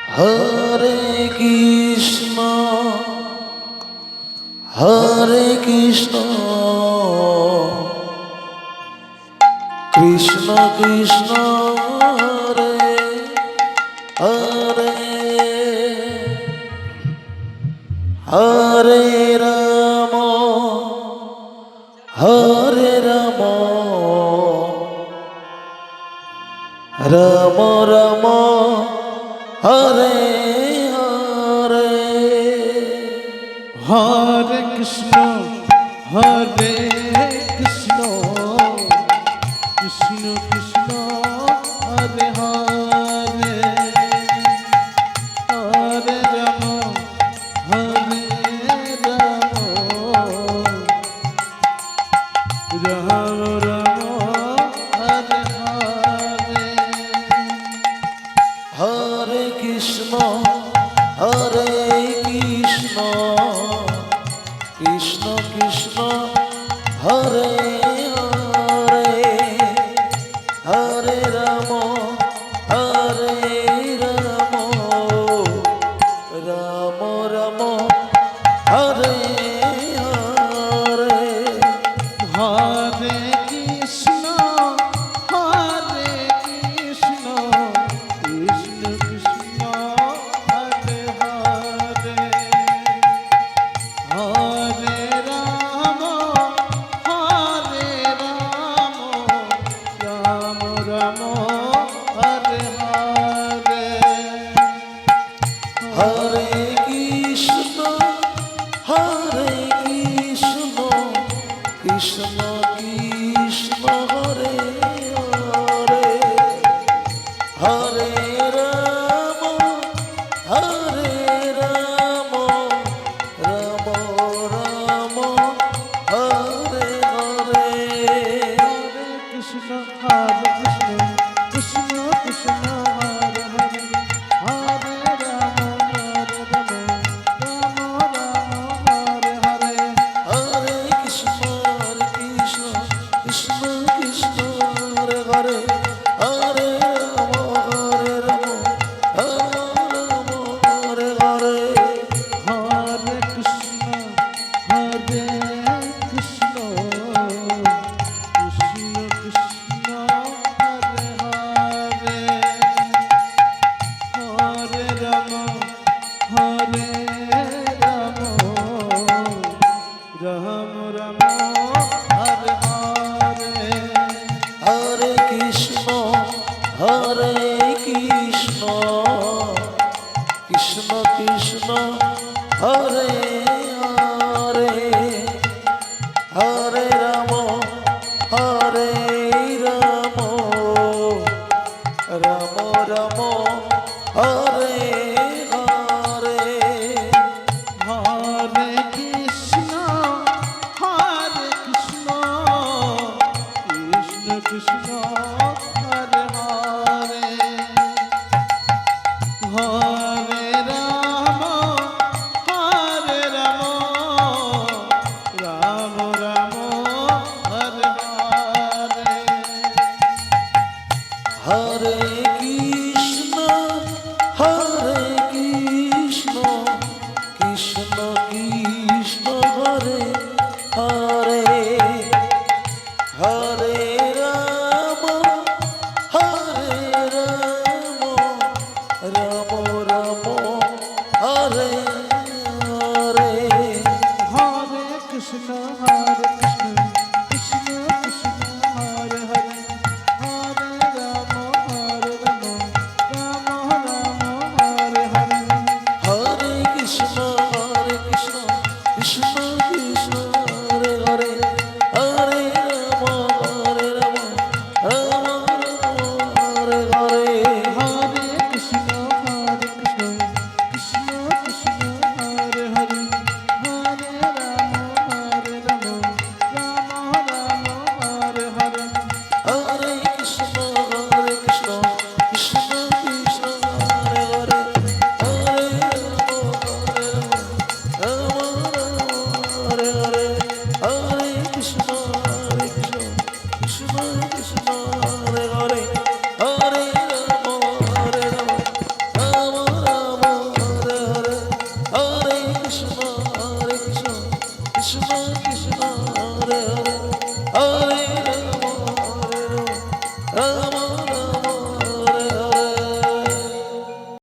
Hare Krishna Hare Krishna Krishna Krishna Hare Hare Hare Ram Hare Ram Ram Ram Hare Hare Hare Krishna Krishna Krishna Hare Hare Hare Ram Ram Ram Hare Hare Hare Krishna Hare Krishna Krishna Krishna Hare Hare Hare Ram Ram Ram Hare Hare Hare Krishna Krishna Krishna Hare Hare Hare Ram Ram Ram Hare Hare Hare Krishna Krishna Krishna Hare Hare Hare Ram Ram Ram Hare Hare Krishna Krishna Krishna Hare Hare Hare Ram Hare Hare Hare Krishna Krishna Krishna Hare Hare Hare Ram Hare Hare Hare Krishna Krishna Krishna Hare Hare Hare Ram Ram Hare Hare Hare Krishna Krishna Krishna Hare Hare Hare Ram Ram Hare Hare Hare Krishna Krishna Hare Hare Hare Ram Ram Hare Hare Hare Krishna Krishna Hare Hare Hare Ram Hare Ram